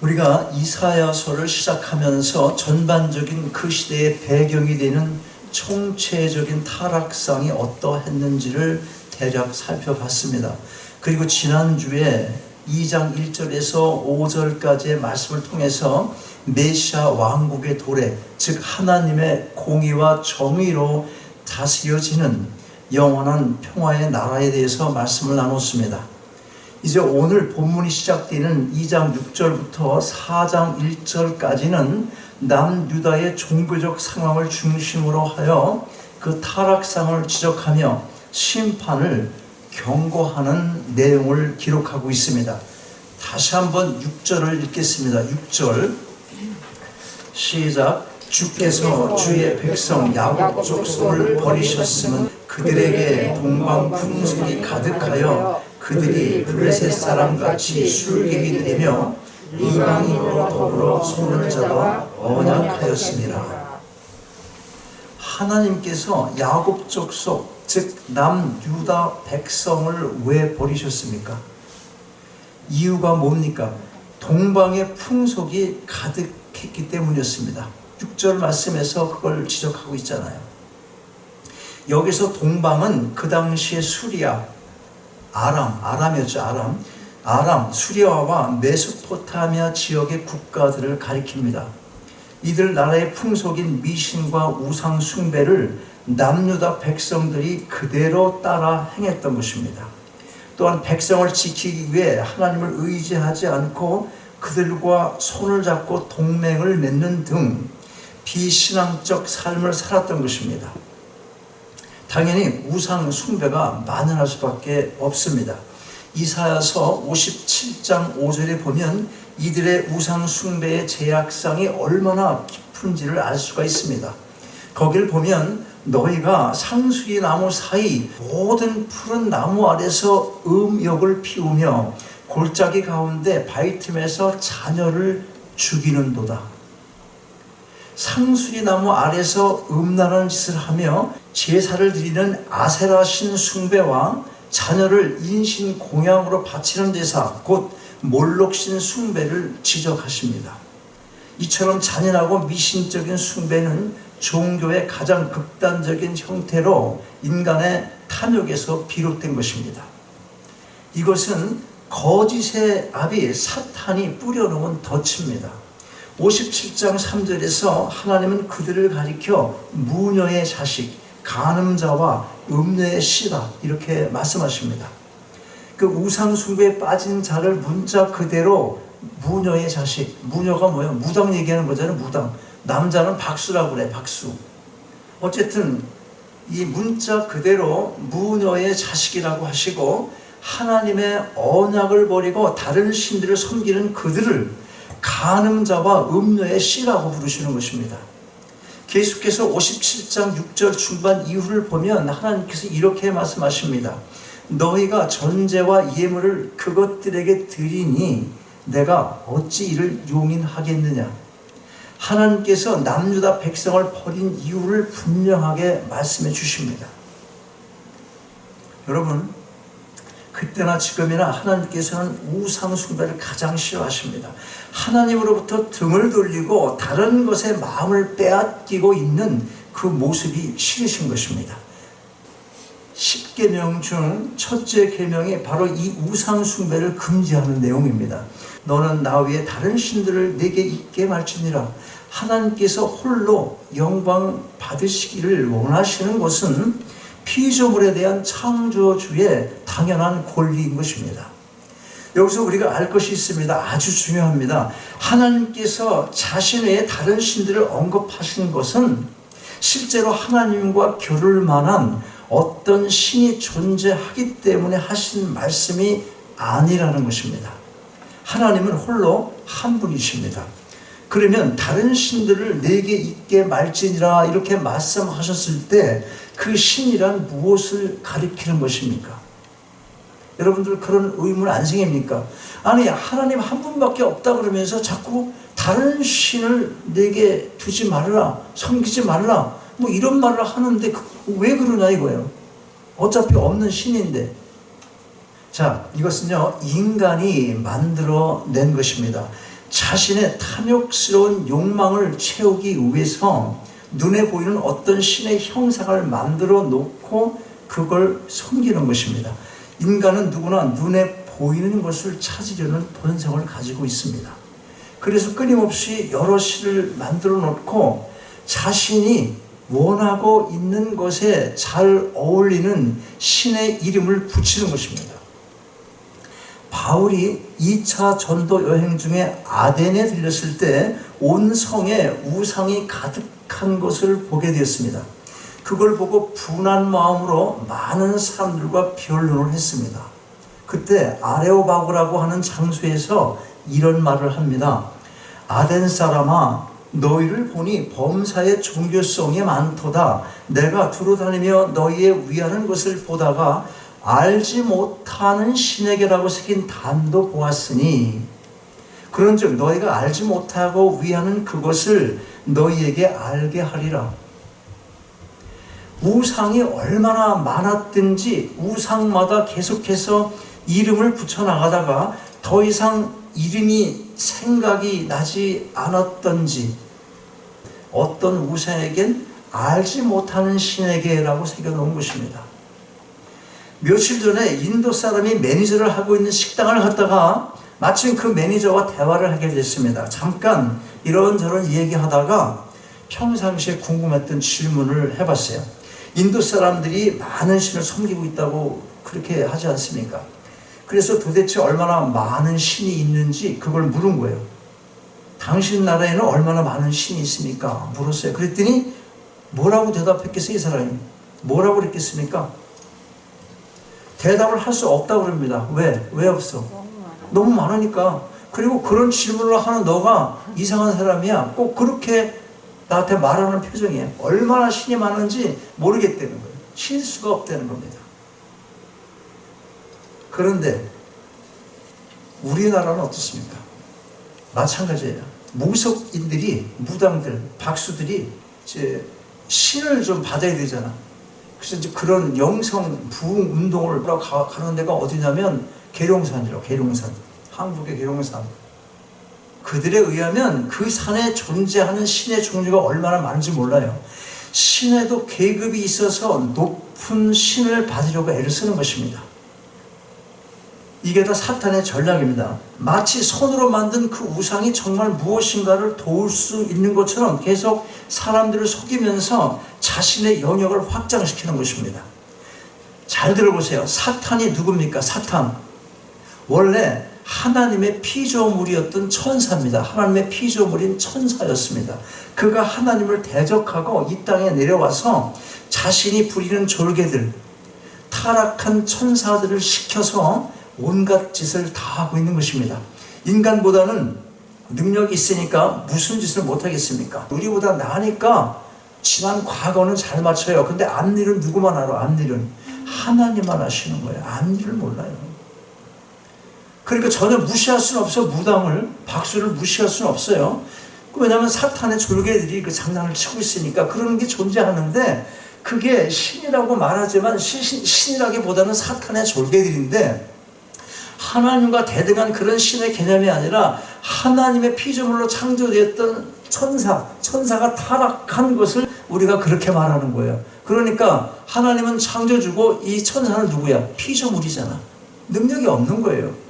우리가 이사야서를 시작하면서 전반적인 그 시대의 배경이 되는 총체적인 타락상이 어떠했는지를 대략 살펴봤습니다. 그리고 지난주에 2장 1절에서 5절까지의 말씀을 통해서 메시아 왕국의 도래, 즉 하나님의 공의와 정의로 다스려지는 영원한 평화의 나라에 대해서 말씀을 나눴습니다. 이제 오늘 본문이 시작되는 2장 6절부터 4장 1절까지는 남유다의 종교적 상황을 중심으로 하여 그 타락상을 지적하며 심판을 경고하는 내용을 기록하고 있습니다. 다시 한번 6절을 읽겠습니다. 6절 시작. 주께서 주의 백성 야곱 족속을 버리셨으면 그들에게 동방 풍속이 가득하여 그들이 블레셋 사람같이 술객이 되며 이방인으로 더불어 손을 잡아 언약하였습니다. 하나님께서 야곱 족속 즉 남유다 백성을 왜 버리셨습니까? 이유가 뭡니까? 동방의 풍속이 가득했기 때문이었습니다. 6절 말씀에서 그걸 지적하고 있잖아요. 여기서 동방은 그 당시의 수리아, 아람이었죠. 아람, 수리아와 메소포타미아 지역의 국가들을 가리킵니다. 이들 나라의 풍속인 미신과 우상 숭배를 남유다 백성들이 그대로 따라 행했던 것입니다. 또한 백성을 지키기 위해 하나님을 의지하지 않고 그들과 손을 잡고 동맹을 맺는 등 비신앙적 삶을 살았던 것입니다. 당연히 우상 숭배가 만연할 수밖에 없습니다. 이사야서 57장 5절에 보면 이들의 우상 숭배의 제약상이 얼마나 깊은지를 알 수가 있습니다. 거기를 보면 너희가 상수리 나무 사이 모든 푸른 나무 아래서 음욕을 피우며 골짜기 가운데 바위 틈에서 자녀를 죽이는도다. 상수리 나무 아래서 음란한 짓을 하며 제사를 드리는 아세라 신 숭배와 자녀를 인신 공양으로 바치는 데사 곧 몰록신 숭배를 지적하십니다. 이처럼 잔인하고 미신적인 숭배는 종교의 가장 극단적인 형태로 인간의 탐욕에서 비롯된 것입니다. 이것은 거짓의 아비 사탄이 뿌려놓은 덫입니다. 57장 3절에서 하나님은 그들을 가리켜 무녀의 자식, 간음자와 음녀의 씨다 이렇게 말씀하십니다. 그 우상 숭배에 빠진 자를 문자 그대로 무녀의 자식, 무녀가 뭐예요? 무당 얘기하는 거잖아요. 무당. 남자는 박수라고 그래. 박수. 어쨌든 이 문자 그대로 무녀의 자식이라고 하시고 하나님의 언약을 버리고 다른 신들을 섬기는 그들을 간음자와 음녀의 씨라고 부르시는 것입니다. 계속해서 57장 6절 중반 이후를 보면 하나님께서 이렇게 말씀하십니다. 너희가 전제와 예물을 그것들에게 드리니 내가 어찌 이를 용인하겠느냐. 하나님께서 남유다 백성을 버린 이유를 분명하게 말씀해 주십니다. 여러분, 그때나 지금이나 하나님께서는 우상 숭배를 가장 싫어하십니다. 하나님으로부터 등을 돌리고 다른 것에 마음을 빼앗기고 있는 그 모습이 싫으신 것입니다. 10계명 중 첫째 계명이 바로 이 우상 숭배를 금지하는 내용입니다. 너는 나 외에 다른 신들을 내게 있게 말지니라. 하나님께서 홀로 영광 받으시기를 원하시는 것은 피조물에 대한 창조주의 당연한 권리인 것입니다. 여기서 우리가 알 것이 있습니다. 아주 중요합니다. 하나님께서 자신 외에 다른 신들을 언급하신 것은 실제로 하나님과 겨룰 만한 어떤 신이 존재하기 때문에 하신 말씀이 아니라는 것입니다. 하나님은 홀로 한 분이십니다. 그러면 다른 신들을 내게 있게 말지니라 이렇게 말씀하셨을 때 그 신이란 무엇을 가리키는 것입니까? 여러분들 그런 의문 안 생깁니까? 아니 하나님 한 분밖에 없다 그러면서 자꾸 다른 신을 내게 두지 말라, 섬기지 말라 뭐 이런 말을 하는데 왜 그러나 이거예요. 어차피 없는 신인데. 자, 이것은요 인간이 만들어낸 것입니다. 자신의 탐욕스러운 욕망을 채우기 위해서 눈에 보이는 어떤 신의 형상을 만들어 놓고 그걸 섬기는 것입니다. 인간은 누구나 눈에 보이는 것을 찾으려는 본성을 가지고 있습니다. 그래서 끊임없이 여러 신을 만들어 놓고 자신이 원하고 있는 것에 잘 어울리는 신의 이름을 붙이는 것입니다. 바울이 2차 전도 여행 중에 아덴에 들렸을 때 온 성에 우상이 가득한 것을 보게 되었습니다. 그걸 보고 분한 마음으로 많은 사람들과 변론을 했습니다. 그때 아레오바고라고 하는 장소에서 이런 말을 합니다. 아덴 사람아, 너희를 보니 범사의 종교성이 많도다. 내가 두루다니며 너희의 위하는 것을 보다가 알지 못하는 신에게라고 새긴 단도 보았으니 그런즉 너희가 알지 못하고 위하는 그것을 너희에게 알게 하리라. 우상이 얼마나 많았든지 우상마다 계속해서 이름을 붙여나가다가 더 이상 이름이 생각이 나지 않았던지 어떤 우상에겐 알지 못하는 신에게라고 새겨놓은 것입니다. 며칠 전에 인도 사람이 매니저를 하고 있는 식당을 갔다가 마침 그 매니저와 대화를 하게 됐습니다. 잠깐 이런저런 얘기하다가 평상시에 궁금했던 질문을 해봤어요. 인도 사람들이 많은 신을 섬기고 있다고 그렇게 하지 않습니까? 그래서 도대체 얼마나 많은 신이 있는지 그걸 물은 거예요. 당신 나라에는 얼마나 많은 신이 있습니까? 물었어요. 그랬더니 뭐라고 대답했겠어요, 이 사람이? 뭐라고 그랬겠습니까? 대답을 할 수 없다고 그럽니다. 왜? 왜 없어? 너무 많으니까. 그리고 그런 질문을 하는 너가 이상한 사람이야. 꼭 그렇게 나한테 말하는 표정이에요. 얼마나 신이 많은지 모르겠다는 거예요. 실수가 없다는 겁니다. 그런데 우리나라는 어떻습니까? 마찬가지예요. 무속인들이, 무당들, 박수들이 이제 신을 좀 받아야 되잖아. 그래서 이제 그런 영성 부흥 운동을 가는 데가 어디냐면 계룡산이라고, 계룡산. 한국의 계룡산. 그들에 의하면 그 산에 존재하는 신의 종류가 얼마나 많은지 몰라요. 신에도 계급이 있어서 높은 신을 받으려고 애를 쓰는 것입니다. 이게 다 사탄의 전략입니다. 마치 손으로 만든 그 우상이 정말 무엇인가를 도울 수 있는 것처럼 계속 사람들을 속이면서 자신의 영역을 확장시키는 것입니다. 잘 들어보세요. 사탄이 누굽니까? 사탄. 원래 하나님의 피조물이었던 천사입니다. 하나님의 피조물인 천사였습니다. 그가 하나님을 대적하고 이 땅에 내려와서 자신이 부리는 졸개들, 타락한 천사들을 시켜서 온갖 짓을 다 하고 있는 것입니다. 인간보다는 능력이 있으니까 무슨 짓을 못하겠습니까? 우리보다 나으니까 지난 과거는 잘 맞춰요. 근데 앞일은 누구만 알아? 앞일은 하나님만 아시는 거예요. 앞일을 몰라요. 그러니까 전혀 무시할 수는 없어요. 무당을, 박수를 무시할 수는 없어요. 왜냐하면 사탄의 졸개들이 그 장난을 치고 있으니까 그런 게 존재하는데 그게 신이라고 말하지만 신이라기보다는 사탄의 졸개들인데 하나님과 대등한 그런 신의 개념이 아니라 하나님의 피조물로 창조되었던 천사가 타락한 것을 우리가 그렇게 말하는 거예요. 그러니까 하나님은 창조주고 이 천사는 누구야? 피조물이잖아. 능력이 없는 거예요.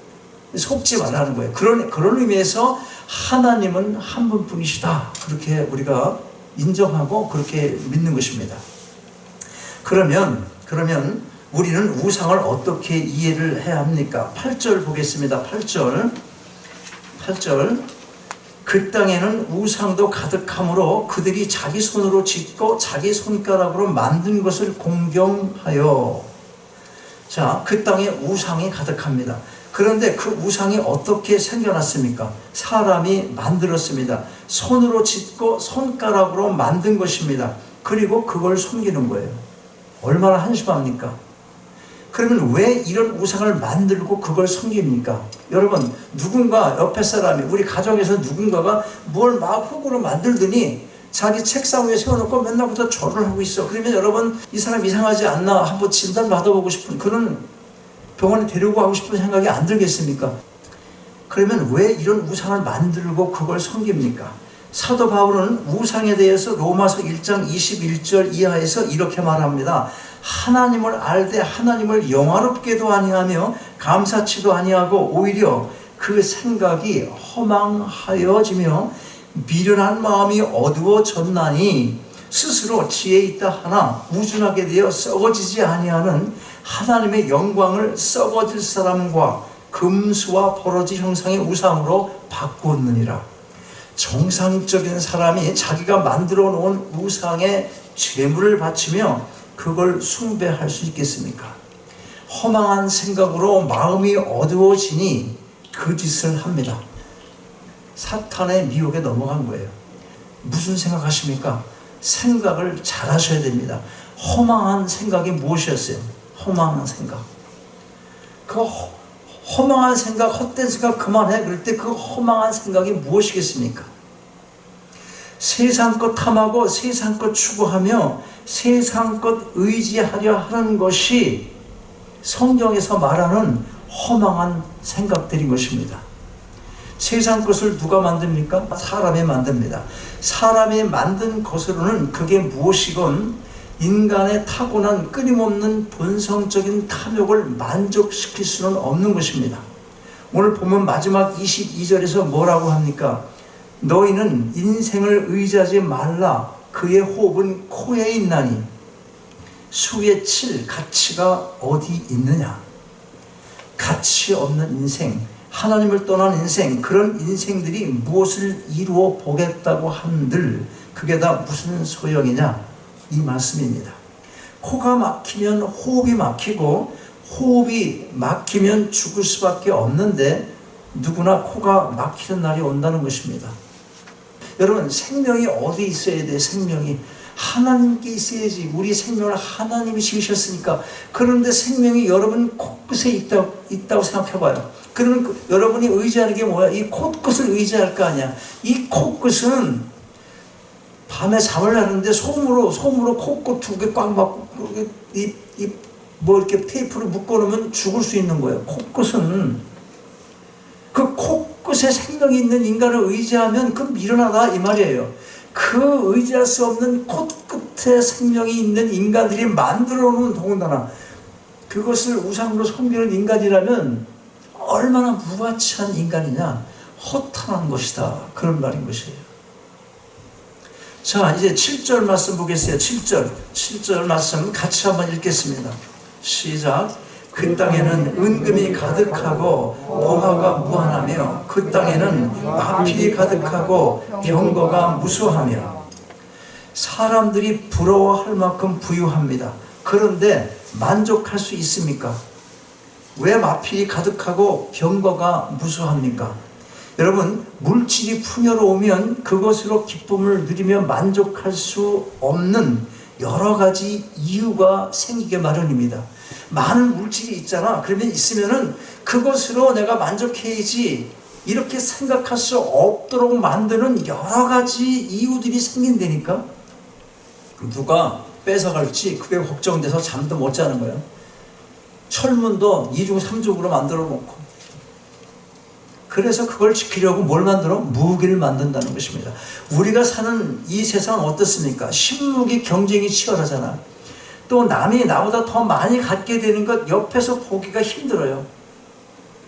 속지 말라는 거예요. 그런 의미에서 하나님은 한 분뿐이시다. 그렇게 우리가 인정하고 그렇게 믿는 것입니다. 그러면 우리는 우상을 어떻게 이해를 해야 합니까? 8절 보겠습니다. 8절. 그 땅에는 우상도 가득하므로 그들이 자기 손으로 짓고 자기 손가락으로 만든 것을 공경하여. 자, 그 땅에 우상이 가득합니다. 그런데 그 우상이 어떻게 생겨났습니까? 사람이 만들었습니다. 손으로 짓고 손가락으로 만든 것입니다. 그리고 그걸 섬기는 거예요. 얼마나 한심합니까? 그러면 왜 이런 우상을 만들고 그걸 섬깁니까? 여러분, 누군가 옆에 사람이, 우리 가정에서 누군가가 뭘 막 흙으로 만들더니 자기 책상 위에 세워놓고 맨날부터 절을 하고 있어. 그러면 여러분, 이 사람 이상하지 않나? 한번 진단 받아보고 싶은 그런 병원에 데리고 가고 싶은 생각이 안 들겠습니까? 그러면 왜 이런 우상을 만들고 그걸 섬깁니까? 사도 바울은 우상에 대해서 로마서 1장 21절 이하에서 이렇게 말합니다. 하나님을 알되 하나님을 영화롭게도 아니하며 감사치도 아니하고 오히려 그 생각이 허망하여지며 미련한 마음이 어두워졌나니 스스로 지혜 있다 하나 우준하게 되어 썩어지지 아니하는 하나님의 영광을 썩어질 사람과 금수와 버러지 형상의 우상으로 바꾸었느니라. 정상적인 사람이 자기가 만들어 놓은 우상에 제물을 바치며 그걸 숭배할 수 있겠습니까? 허망한 생각으로 마음이 어두워지니 그 짓을 합니다. 사탄의 미혹에 넘어간 거예요. 무슨 생각하십니까? 생각을 잘 하셔야 됩니다. 허망한 생각이 무엇이었어요? 허망한 생각. 그 허망한 생각, 헛된 생각 그만해. 그럴 때 그 허망한 생각이 무엇이겠습니까? 세상 것 탐하고 세상 것 추구하며 세상 것 의지하려 하는 것이 성경에서 말하는 허망한 생각들인 것입니다. 세상 것을 누가 만듭니까? 사람이 만듭니다. 사람이 만든 것으로는 그게 무엇이건 인간의 타고난 끊임없는 본성적인 탐욕을 만족시킬 수는 없는 것입니다. 오늘 보면 마지막 22절에서 뭐라고 합니까? 너희는 인생을 의지하지 말라. 그의 호흡은 코에 있나니 수에 칠 가치가 어디 있느냐. 가치 없는 인생, 하나님을 떠난 인생, 그런 인생들이 무엇을 이루어 보겠다고 한들 그게 다 무슨 소용이냐, 이 말씀입니다. 코가 막히면 호흡이 막히고 호흡이 막히면 죽을 수밖에 없는데 누구나 코가 막히는 날이 온다는 것입니다. 여러분, 생명이 어디 있어야 돼? 생명이 하나님께 있어야지. 우리 생명을 하나님이 지으셨으니까. 그런데 생명이 여러분 코끝에 있다고 생각해봐요. 그러면 여러분이 의지하는 게 뭐야? 이 코끝을 의지할 거 아니야. 이 코끝은 밤에 잠을 자는데 솜으로 코끝 두 개 꽉 막고 뭐 이렇게 테이프로 묶어놓으면 죽을 수 있는 거예요. 코끝은 그 코끝에 생명이 있는 인간을 의지하면 그 미련하다 이 말이에요. 그 의지할 수 없는 코끝에 생명이 있는 인간들이 만들어 놓은 더군다나 그것을 우상으로 섬기는 인간이라면 얼마나 무가치한 인간이냐, 허탄한 것이다, 그런 말인 것이에요. 자, 이제 7절 말씀 보겠어요. 7절 말씀 같이 한번 읽겠습니다. 시작. 그 땅에는 은금이 가득하고 보화가 무한하며 그 땅에는 마필이 가득하고 병거가 무수하며 사람들이 부러워할 만큼 부유합니다. 그런데 만족할 수 있습니까? 왜 마필이 가득하고 병거가 무수합니까? 여러분, 물질이 풍요로우면 그것으로 기쁨을 누리며 만족할 수 없는 여러 가지 이유가 생기게 마련입니다. 많은 물질이 있잖아. 그러면 있으면은 그것으로 내가 만족해야지, 이렇게 생각할 수 없도록 만드는 여러 가지 이유들이 생긴다니까. 누가 뺏어갈지 그게 걱정돼서 잠도 못 자는 거야. 철문도 2중 3중으로 만들어 놓고, 그래서 그걸 지키려고 뭘 만들어? 무기를 만든다는 것입니다. 우리가 사는 이 세상 어떻습니까? 신무기 경쟁이 치열하잖아. 또 남이 나보다 더 많이 갖게 되는 것 옆에서 보기가 힘들어요.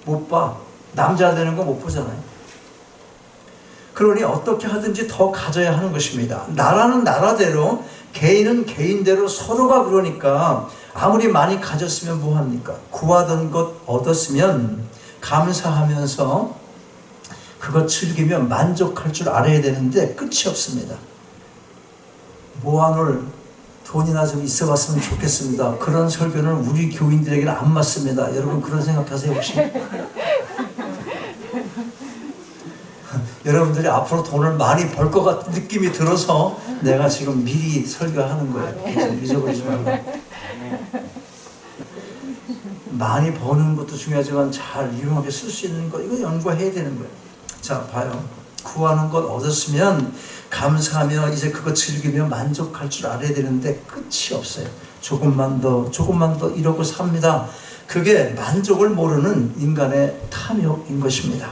못 봐. 남자 되는 거 못 보잖아요. 그러니 어떻게 하든지 더 가져야 하는 것입니다. 나라는 나라대로, 개인은 개인대로 서로가 그러니까 아무리 많이 가졌으면 뭐합니까? 구하던 것 얻었으면 감사하면서 그것 즐기며 만족할 줄 알아야 되는데 끝이 없습니다. 모아놓을 돈이나 좀 있어봤으면 좋겠습니다. 그런 설교는 우리 교인들에게는 안 맞습니다. 여러분 그런 생각하세요 혹시? 여러분들이 앞으로 돈을 많이 벌 것 같은 느낌이 들어서 내가 지금 미리 설교하는 거예요. 잊어버리지 말고. 많이 버는 것도 중요하지만 잘 유용하게 쓸 수 있는 거, 이거 연구해야 되는 거예요. 자, 봐요. 구하는 것 얻었으면 감사하며 이제 그거 즐기며 만족할 줄 알아야 되는데 끝이 없어요. 조금만 더 이러고 삽니다. 그게 만족을 모르는 인간의 탐욕인 것입니다.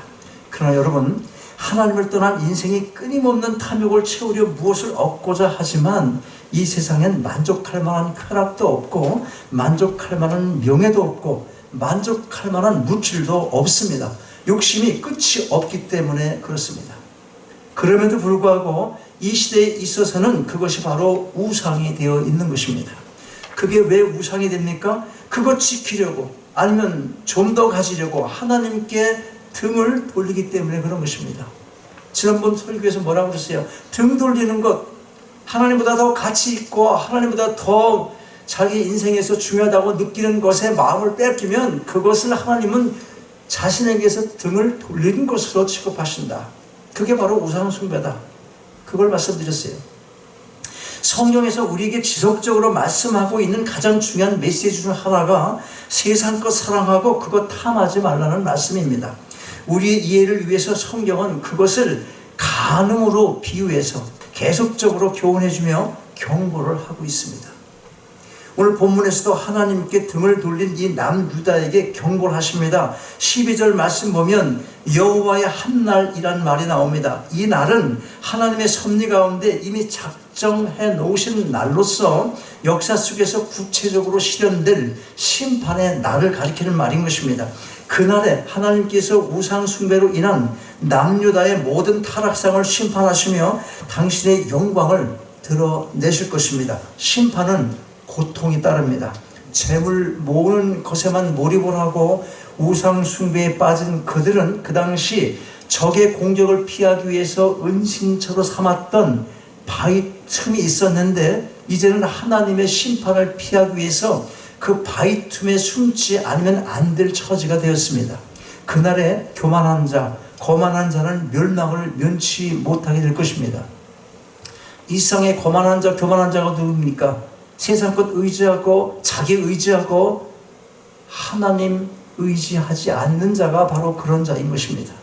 그러나 여러분, 하나님을 떠난 인생이 끊임없는 탐욕을 채우려 무엇을 얻고자 하지만 이 세상엔 만족할 만한 쾌락도 없고 만족할 만한 명예도 없고 만족할 만한 물질도 없습니다. 욕심이 끝이 없기 때문에 그렇습니다. 그럼에도 불구하고 이 시대에 있어서는 그것이 바로 우상이 되어 있는 것입니다. 그게 왜 우상이 됩니까? 그것 지키려고 아니면 좀 더 가지려고 하나님께 등을 돌리기 때문에 그런 것입니다. 지난번 설교에서 뭐라고 그랬어요? 등 돌리는 것, 하나님보다 더 가치 있고 하나님보다 더 자기 인생에서 중요하다고 느끼는 것에 마음을 뺏기면 그것을 하나님은 자신에게서 등을 돌리는 것으로 취급하신다. 그게 바로 우상 숭배다. 그걸 말씀드렸어요. 성경에서 우리에게 지속적으로 말씀하고 있는 가장 중요한 메시지 중 하나가 세상 것 사랑하고 그것 탐하지 말라는 말씀입니다. 우리의 이해를 위해서 성경은 그것을 간음으로 비유해서 계속적으로 교훈해주며 경고를 하고 있습니다. 오늘 본문에서도 하나님께 등을 돌린 이 남유다에게 경고를 하십니다. 12절 말씀 보면 여호와의 한 날이란 말이 나옵니다. 이 날은 하나님의 섭리 가운데 이미 작정해 놓으신 날로서 역사 속에서 구체적으로 실현될 심판의 날을 가리키는 말인 것입니다. 그날에 하나님께서 우상 숭배로 인한 남유다의 모든 타락상을 심판하시며 당신의 영광을 드러내실 것입니다. 심판은 고통이 따릅니다. 재물 모으는 것에만 몰입을 하고 우상 숭배에 빠진 그들은 그 당시 적의 공격을 피하기 위해서 은신처로 삼았던 바위 틈이 있었는데 이제는 하나님의 심판을 피하기 위해서 그 바위 틈에 숨지 않으면 안 될 처지가 되었습니다. 그날에 교만한 자, 거만한 자는 멸망을 면치 못하게 될 것입니다. 이 세상에 거만한 자, 교만한 자가 누굽니까? 세상 것 의지하고 자기 의지하고 하나님 의지하지 않는 자가 바로 그런 자인 것입니다.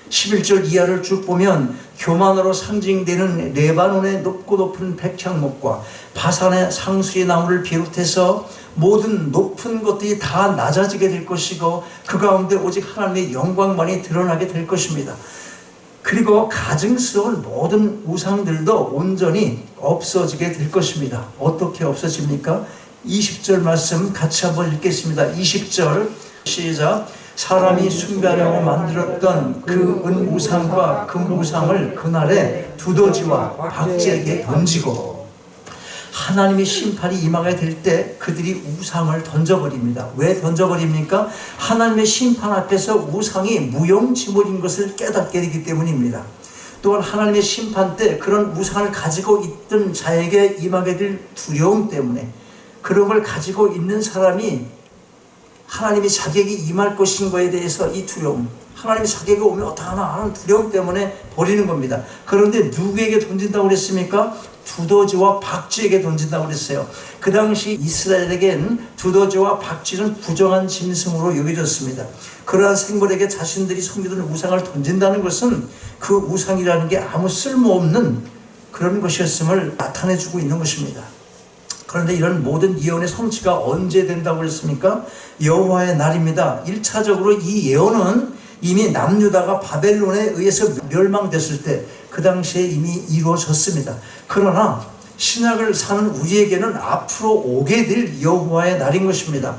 11절 이하를 쭉 보면 교만으로 상징되는 레바논의 높고 높은 백향목과 바산의 상수리 나무를 비롯해서 모든 높은 것들이 다 낮아지게 될 것이고 그 가운데 오직 하나님의 영광만이 드러나게 될 것입니다. 그리고 가증스러운 모든 우상들도 온전히 없어지게 될 것입니다. 어떻게 없어집니까? 20절 말씀 같이 한번 읽겠습니다. 20절 시작. 사람이 숭배하려고 만들었던 그 은우상과 금우상을 그날에 두더지와 박쥐에게 던지고 하나님의 심판이 임하게 될 때 그들이 우상을 던져버립니다. 왜 던져버립니까? 하나님의 심판 앞에서 우상이 무용지물인 것을 깨닫게 되기 때문입니다. 또한 하나님의 심판 때 그런 우상을 가지고 있던 자에게 임하게 될 두려움 때문에 그런 걸 가지고 있는 사람이 하나님이 자기에게 임할 것인 거에 대해서 이 두려움, 하나님이 자기에게 오면 어떡하나 하는 두려움 때문에 버리는 겁니다. 그런데 누구에게 던진다고 그랬습니까? 두더지와 박쥐에게 던진다고 그랬어요. 그 당시 이스라엘에겐 두더지와 박쥐는 부정한 짐승으로 여겨졌습니다. 그러한 생물에게 자신들이 섬기던 우상을 던진다는 것은 그 우상이라는 게 아무 쓸모없는 그런 것이었음을 나타내주고 있는 것입니다. 그런데 이런 모든 예언의 성취가 언제 된다고 그랬습니까? 여호와의 날입니다. 1차적으로 이 예언은 이미 남유다가 바벨론에 의해서 멸망됐을 때 그 당시에 이미 이루어졌습니다. 그러나 신약을 사는 우리에게는 앞으로 오게 될 여호와의 날인 것입니다.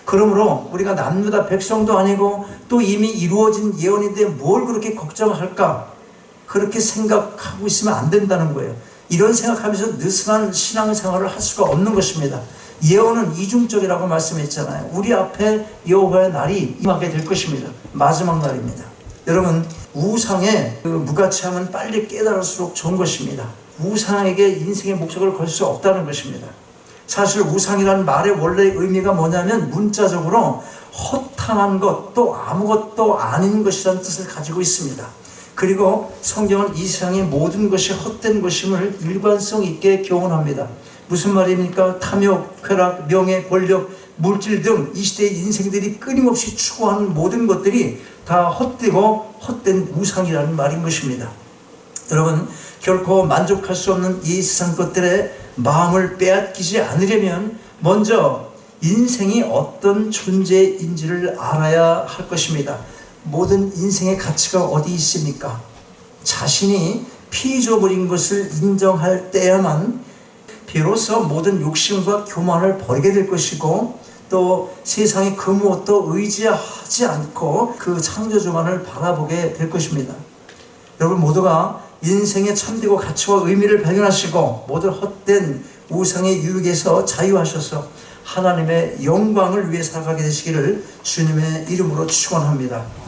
그러므로 우리가 남유다 백성도 아니고 또 이미 이루어진 예언인데 뭘 그렇게 걱정할까? 그렇게 생각하고 있으면 안 된다는 거예요. 이런 생각하면서 느슨한 신앙생활을 할 수가 없는 것입니다. 예언은 이중적이라고 말씀했잖아요. 우리 앞에 여호와의 날이 임하게 될 것입니다. 마지막 날입니다. 여러분, 우상의 그 무가치함은 빨리 깨달을수록 좋은 것입니다. 우상에게 인생의 목적을 걸 수 없다는 것입니다. 사실 우상이라는 말의 원래 의미가 뭐냐면 문자적으로 허탄한 것, 또 아무것도 아닌 것이라는 뜻을 가지고 있습니다. 그리고 성경은 이 세상의 모든 것이 헛된 것임을 일관성 있게 교훈합니다. 무슨 말입니까? 탐욕, 쾌락, 명예, 권력, 물질 등 이 시대의 인생들이 끊임없이 추구하는 모든 것들이 다 헛되고 헛된 우상이라는 말인 것입니다. 여러분, 결코 만족할 수 없는 이 세상 것들에 마음을 빼앗기지 않으려면 먼저 인생이 어떤 존재인지를 알아야 할 것입니다. 모든 인생의 가치가 어디 있습니까? 자신이 피조물인 것을 인정할 때야만 비로소 모든 욕심과 교만을 버리게 될 것이고, 또 세상의 그 무엇도 의지하지 않고 그 창조주만을 바라보게 될 것입니다. 여러분 모두가 인생의 참되고 가치와 의미를 발견하시고 모든 헛된 우상의 유혹에서 자유하셔서 하나님의 영광을 위해 살아가게 되시기를 주님의 이름으로 축원합니다.